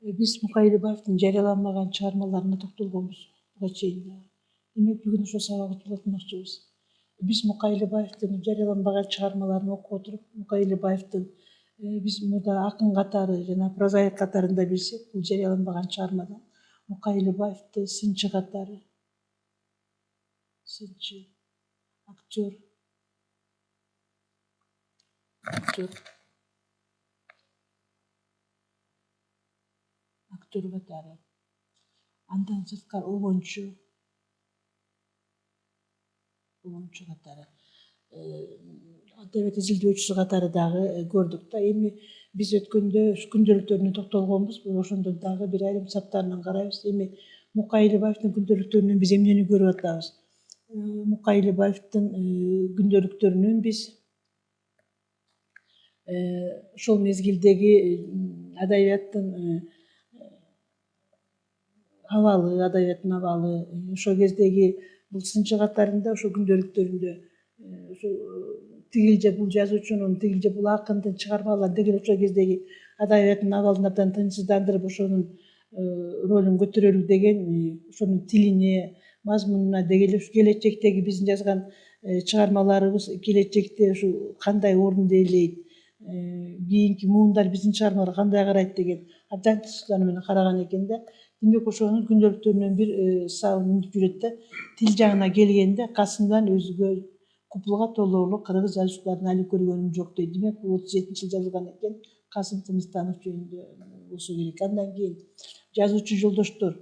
Биз Мукайлыбаевдин жарыяламаган чыгармаларына токтолгонбуз буга чейин дагы. Демек бүгүн ошо сабакты улантмакчыбыз. Биз Мукайлыбаевдин жарыяланбаган чыгармаларын окуп отуруп, Мукайлыбаевдин биз мурда акын катары жана прозаик катарында билсек, бул жарыяланбаган чыгармада Мукайлыбаевди сынчы катары, сынчы, актер катары, андан сырткары обончу катары, адабият изилдөөчүсү катары дагы көрдүк да. Эми биз өткөндө күндөлүктөрүнө токтолгонбуз. Ошондо дагы бир айрым саптарынан карайбыз. Эми Мукайлыбаевдин күндөлүктөрүнөн биз эмнени көрүп атабыз? Мукайлыбаевдин күндөлүктөрүнөн биз ошол мезгилдеги адабияттын абалы, ошол кездеги бул сынчы катарында, ошо күндөлүктөрүндө ошо тигил же бул жазуучунун, тигил же бул акындын чыгармалары дегеле ошол кездеги адабияттын абалын абдан тынчсыздандырып, ошонун ролун көтөрөлү деген, ошонун тилине, мазмунуна дегеле ушу келечектеги биздин жазган чыгармаларыбыз келечекте ушу кандай орунду ээлейт, кийинки муундар биздин чыгармаларга кандай карайт деген абдан тынчсыздануу менен караган экен да. Демек ошонун күндөлүктөрүнөн бир сабын минип жүрөт да. Тил жагына келгенде касымдан өзгө купулга толоорлук кыргыз жазуучуларын али көргөнүм жок дейт. Демек бул 37-жылы жазылган экен. Касым Тыныстанов жөнүндө болсо керек. Андан кийин жазуучу жолдоштор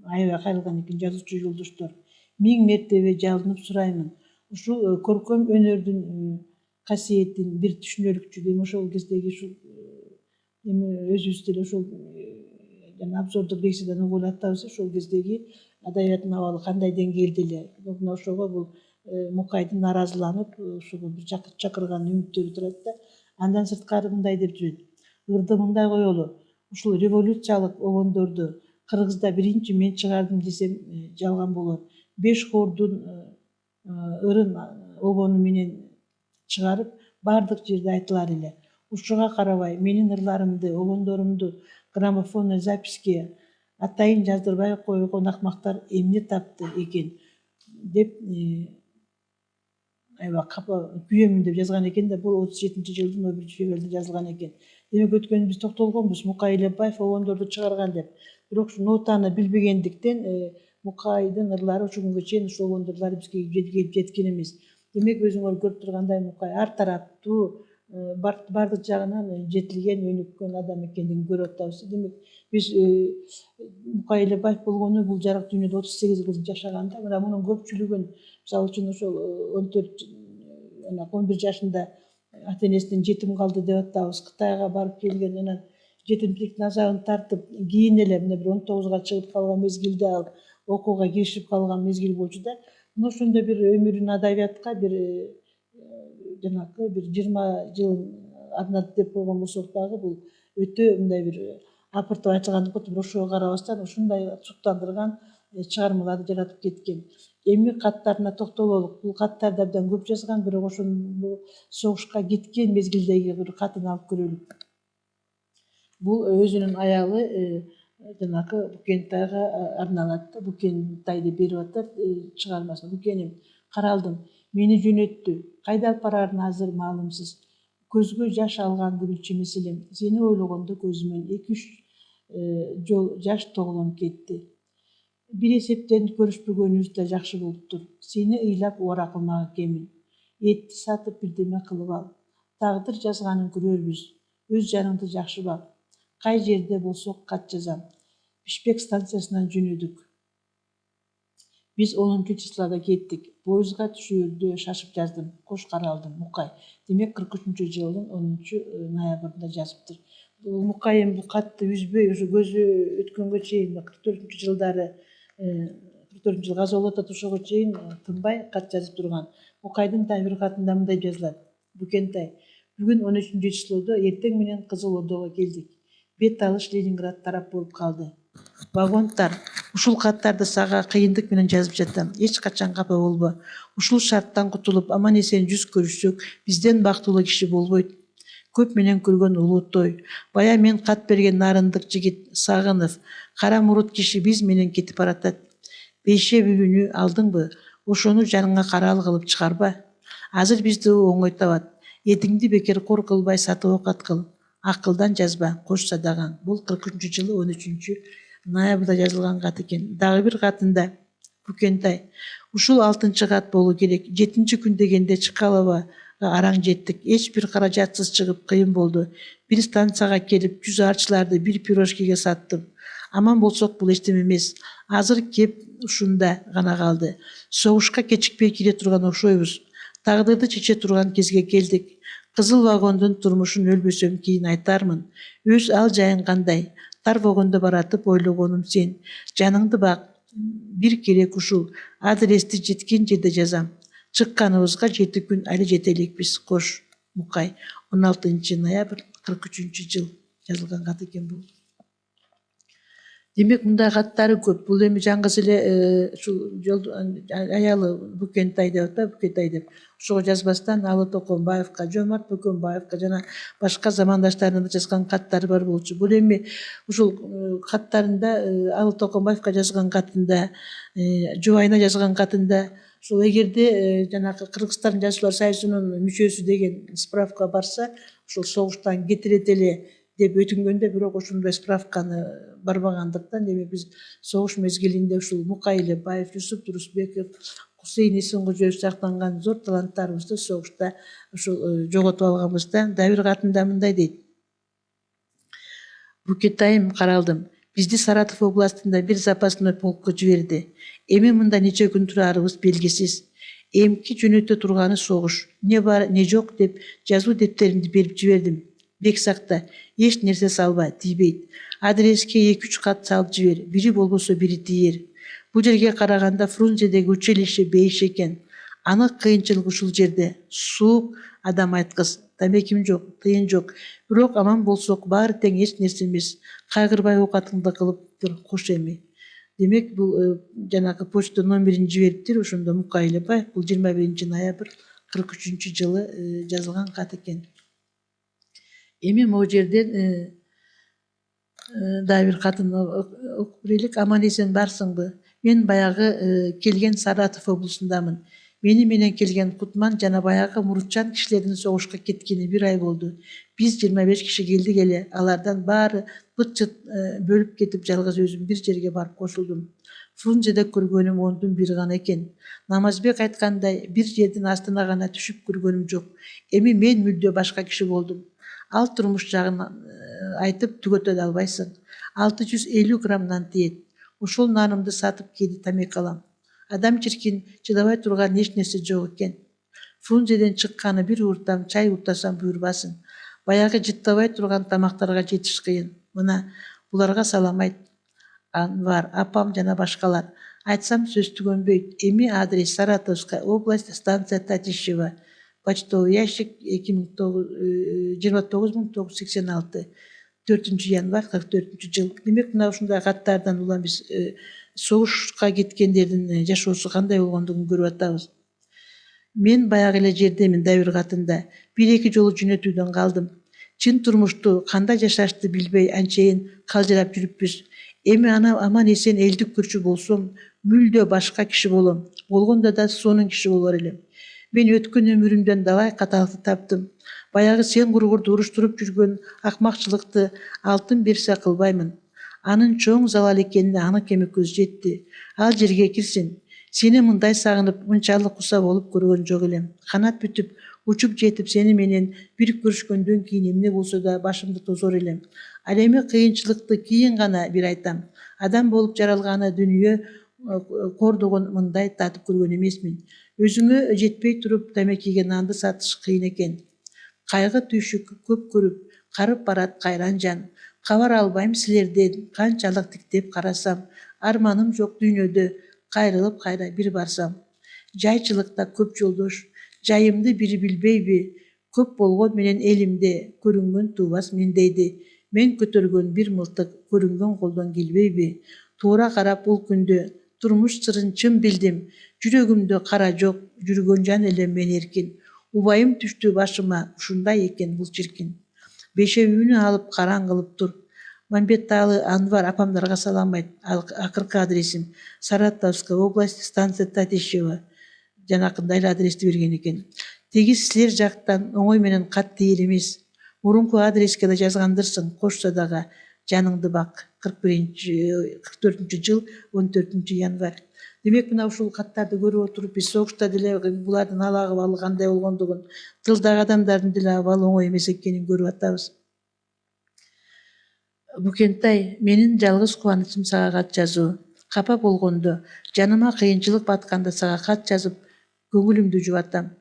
аябай кайрылган экен. Жазуучу жолдоштор, 1000 мертебе жалынып сураймын. Ушул көркөм өнөрдүн касиетин бир түшүнөлүкчү дейм. Ошол кездеги ушул эми өзүбүз деле ошол жана обзордук беседаны угуп эле атабыз. Ошол кездеги адабияттын абалы кандай деңгээлде эле. Мына ошого бул Мукайдын нааразыланып, ошого бир чакырган үмүттөрү турат да. Андан сырткары мындай деп жүрөт. Ырдымындай коелу. Ушул революциялык обондорду Кыргызда биринчи мен чыгардым десем жалган болот. 5 хордун ырын обону менен чыгарып, бардык жерде айтылар эле. Ушуга карабай, менин ырларымды, обондорумду граммофонный записке атайын жаздырбай койгон акмактар эмне тапты экен деп аябай күйөмүн деп жазган экен да. Бул 37-жылдын 1-февралда жазылган экен. Демек өткөндө биз токтолгонбуз Мукайлыбаев обондорду чыгарган деп. Бирок ушу нотаны билбегендиктен Мукайдын ырлары ушул күнгө чейин ушул обондорлор бизге келип жеткен эмес. Демек өзүңөр көрүп тургандай Мукай ар тараптуу, бардык жагынан жетилген, өнүккөн адам экендигин көрүп атабыз. Демек биз Мукайлыбаев болгону бул жарык дүйнөдө 38 жыл жашаганда, мына мунун көпчүлүгүн мисалы үчүн ошол 11 жашында ата энесинен жетим калды деп атабыз. Кытайга барып келген, анан жетимчиликтин азабын тартып, кийин эле мына бир 19га чыгып калган мезгилде ал окууга киришип калган мезгил болчу да. Мына ошондо бир өмүрүн адабиятка бир жанакы бир 20 жылын арнады деп койгон болсок дагы, бул өтө мындай бир апыртып айтылгандык болот. Ошого карабастан ушундай суктандырган чыгармаларды жаратып кеткен. Эми каттарына токтололук. Бул каттарды абдан көп жазган, бирок ошол согушка кеткен мезгилдеги бир катын алып көрөлүк. Бул өзүнүн аялы жанакы Букентайга арналат да. Букентай деп берип атат чыгармасын. Букеним, каралдым, мени жөнөттү. Кайда алып барарын азыр маалымсыз. Көзгө жаш алганды билчү эмес элем. Сени ойлогондо көзүмөн 2-3 жол жаш тоглоом кетти. Бир эсептен көрүшпөгөнүбүз да жакшы болуптур. Сени ыйлап убара кылмак экенмин. Этти сатып бирдеме кылып ал. Тагдыр жазганын көрөрбүз. Өз жаныңды жакшы бак. Кай жерде болсок кат жазам. Бишкек станциясынан жөнөдүк. Биз 10-числода кеттик. Поездга түшөөрдө шашып жаздым. Кош каралдым, Мукай. Демек 43-жылдын 10-ноябрында жазыптыр. Мукайым бул катты үзбөй, ушу көзү өткөнгө чейин 44-жылдары 44-жыл каза болуп атат, ошого чейин тынбай кат жазып турган. Мукайдын дагы бир катында мындай жазылат. Букентай, бүгүн 13-числодо эртең менен Кызыл Ордого келдик. Бет алыш Ленинград тарап болуп калды. Вагонтар, ушул каттарды сага кыйындык менен жазып жатам. Эч качан капа болбо. Ушул шарттан кутулуп, аман эсен жүз көрүшсөк, бизден бактылуу киши болбойт. көп менен көргөн улуутой. Бая мен кат берген нарындык жигит Сагынов, кара мурут киши биз менен кетип баратат. Бейше бүгүнү алдыңбы? Ошону жаныңа караал кылып чыгарба. Азыр бизди оңой табат. Этиңди бекер кор кылбай сатып окат кыл. Акылдан жазба, кош садаган. Бул 43-жылы 13 ноябрда жазылган кат экен. Дагы бир катында Бүкентай. Ушул 6 кат болуу керек. 7 күн дегенде Чкалова араң жеттик. Эч бир каражатсыз чыгып кыйын болду. Бир станцияга келип 100 арчыларды бир пирожкиге саттым. Аман болсок бул эчтеме эмес. Азыр кеп ушунда гана калды. Согушка кечикпей кире турган окшойбуз. Тагдырды чече турган кезге келдик. Кызыл вагондун турмушун өлбөсөм кийин айтармын. Өз ал жайың кандай? Тар вагондо баратып ойлогонум сен. Жаныңды бак. Бир керек ушул. Адрести жеткен жерде жазам. Чыкканыбызга 7 күн али жете элекпиз. Кош Мукай. 16 ноябрь 43 жыл жазылган кат экен бул. Демек мындай каттары көп. Бул эми жаңгыз эле ушул аялы Бүкентай деп атат, Бүкентай деп. Ошого жазбастан Алы Токонбаевка, Жомарт Бөкөнбаевка жана башка замандаштарына жазган каттары бар болчу. Бул эми ушул каттарында Алы Токонбаевка жазган катында, жубайына жазган катында ушул эгерде жанагы Кыргызстан Жазуучулар союзунун мүчөсү деген справка барса, ушул согуштан кетирет эле деп өтүнгөндө, бирок ошондой справканы барбагандыктан эми биз согуш мезгилинде ушул Мукай эле Баев, Юсуп Турусбеков, Кусейин Эсенгожоев сыяктанган зор таланттарыбызды согушта ушул жоготуп алганбыз да. Дагы бир катында мындай дейт. Бүкетайым каралдым. Бизди Саратов областында бир запасной полкко жиберди. Эми мында нече күн турарыбыз белгисиз. Эмки жөнөтө турганы согуш. Не бар, не жок деп жазуу дептеримди берип жибердим. Бек сакта, эч нерсе салба, тийбейт. Адреске 2-3 кат салып жибер, бири болбосо бири тиер. Бул жерге караганда Фрунзедеги училище бейиш экен. Анык кыйынчылык ушул жерде. Суук, адам айткыс, тамеким жок, тыйын жок. Бирок аман болсок баары тең, эч нерсе эмес. Кайгырбай оокатыңды кылып тур, кош эми. Демек бул жанагы почта номерин жибериптир, ошондо Мукай эле Баев. Бул 21 ноябрь 43 жылы жазылган кат экен. Эми могу жерден дагы бир катын окуп берелик. Аман эсен барсыңбы? Мен баягы келген Саратов облусундамын. Мени менен келген Кутман жана баягы мурутчан кишилердин согушка кеткени 1 ай болду. Биз 25 киши келдик эле. Алардан баары быт-чыт бөлүп кетип, жалгыз өзүм бир жерге барып кошулдум. Фрунзеде көргөнүм 10-дун 1 гана экен. Намазбек айткандай, бир жердин астына гана түшүп көргөнүм жок. Эми мен мүлдө башка киши болдум. Ал турмуш жагын айтып түгөтө албайсың. 650 грамм нан тиет. Ошол нанымды сатып кээде тамек алам. Адам чиркин чыдабай турган эч нерсе жок экен. Фрунзеден чыкканы бир уртам чай уртасам буйрбасын. Баягы жыттабай турган тамактарга жетиш кыйын. Мына буларга салам айт. Анвар, апам жана башкалар. Айтсам сөз түгөнбөйт. Эми адрес Саратовская область, станция Татищева. Почтовый ящик 29986, 4 январь 44 жыл. Демек мына ушундай каттардан улам биз согушка кеткендердин жашоосу кандай болгондугун көрүп атабыз. Мен баягы эле жердемин дагы бир катында. 1-2 жолу жөнөтүүдөн калдым. Чын турмушту кандай жашашты билбей анчейин калжырап жүрүппүз. Эми ана аман эсен элдик көрчү болсом, мүлдө башка киши болом. Болгондо да сонун киши болор элем. Мен өткөн өмүрүмдөн далай каталыкты таптым. Баягы сен кургурду уруштуруп жүргөн акмакчылыкты алтын берсе кылбаймын. Анын чоң залал экенине анык эми көз жетти. Ал жерге кирсин. Сени мындай сагынып, мынчалык куса болуп көргөн жок элем. Канат бүтүп, учуп жетип сени менен бир көрүшкөндөн кийин эмне болсо да башымды тозор элем. Ал эми кыйынчылыкты кийин гана бир айтам. Адам болуп жаралганы дүнүйө кордогон мындай татып көргөн эмесмин. Өзүңө жетпей туруп тамекиге нанды сатыш кыйын экен. Кайгы түйшүк көп көрүп, карып барат кайран жан. Кабар албайм силерден, канчалык тиктеп карасам. Арманым жок дүйнөдө, кайрылып кайра бир барсам. Жайчылыкта көп жолдош, жайымды бири билбейби? Көп болгон менен элимде, көрүнгөн туубас мендейди. Мен көтөргөн бир мылтык, көрүнгөн колдон келбейби? Туура карап бул күндө, турмуш сырын чын билдим. Жүрөгүмдө кара жок, жүргөн жан элем мен эркин. Убайым түштү башыма, ушундай экен бул чиркин. бешеуүүнү алып караң кылыптыр. Мамбеталы Анвар апамдарга салам айт. Акыркы адресим Саратовская область, станция Татищева. Жанакында эле адрести берген экен. Тегиз силер жактан оңой менен кат тээр эмес. Мурунку адреске да жазгандырсың, кошсо дагы жаныңды бак. 44 жыл 14 январь. Демек мына ушул каттарды көрүп отуруп биз согушта деле булардын ал абалы кандай болгондугун, тылдагы адамдардын деле абалы оңой эмес экенин көрүп атабыз. Букентай, менин жалгыз кубанычым сага кат жазуу. Капа болгондо, жаныма кыйынчылык батканда сага кат жазып, көңүлүмдү жубатам.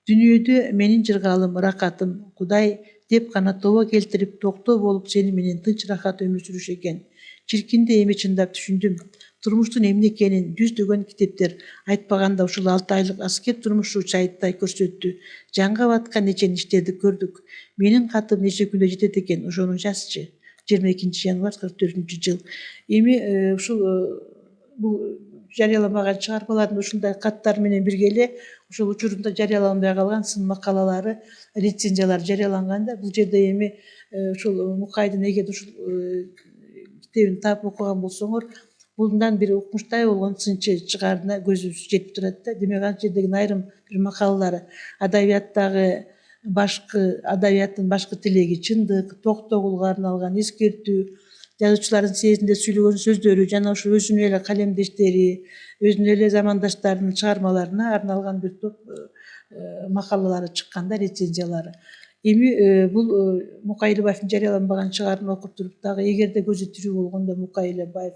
Дүйнөдө менин жыргалым, ракатым, Кудай деп гана тобо келтирип, токтоо болуп сени менен тынч рахат өмүр сүрүш экен. Чиркинде эми чындап түшүндүм. Турмуштун эмне экенин жүздөгөн китептер айтпаганда ушул 6 айлык аскер турмушу чайыттай көрсөттү. Жанга баткан нече иштерди көрдүк. Менин катым нече күндө жетет экен, ошону жазчы. 22 январь 44 жыл. Эми ушул бул жарыяламаган чыгармалардын ушундай каттар менен бирге эле ошол учурунда жарыяланбай калган сын макалалары, рецензиялар жарыяланган да. Бул жерде эми ушул Мукайдын эгер ушул китебин таап окуган болсоңор, мындан бир укмуштай болгон сынчы чыгаарына көзүбүз жетип турат да. Демек ал жердеги айрым бир макалалары адабияттагы адабияттын башкы тилеги чындык, токтогулга арналган эскертүү, жазуучулардын сезимде сүйлөгөн сөздөрү жана ошо өзүнүн эле калемдештери, өзүнүн эле замандаштарынын чыгармаларына арналган бир топ макалалары чыккан да, рецензиялары. Эми бул Мукай Элебаевдин жарыяланбаган чыгарманы окуп туруп дагы эгерде көзү тирүү болгондо Мукай Элебаев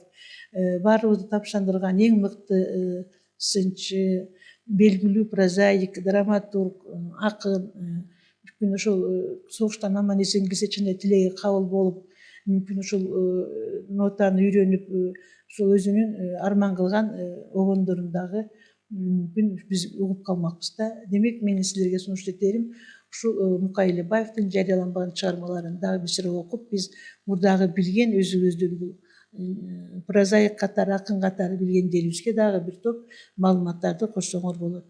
баарыбызды тапшандырган эң мыкты сынчы, белгилүү прозаик, драматург, акын, мүмкүн ошол согуштан аман эсен келсе чын эле тилеги кабыл болуп, мүмкүн ушул нотаны үйрөнүп, ошол өзүнүн арман кылган огондорун дагы мүмкүн биз угуп калмакпыз да. Демек менин силерге сунуш этерим ушул Мукай Элебаевдин жарыяланбаган чыгармаларын дагы бир сыйра окуп, биз мурдагы билген өзүбүздүн бул прозаик катары, акын катары билгендерибизге дагы бир топ маалыматтарды кошсоңор болот.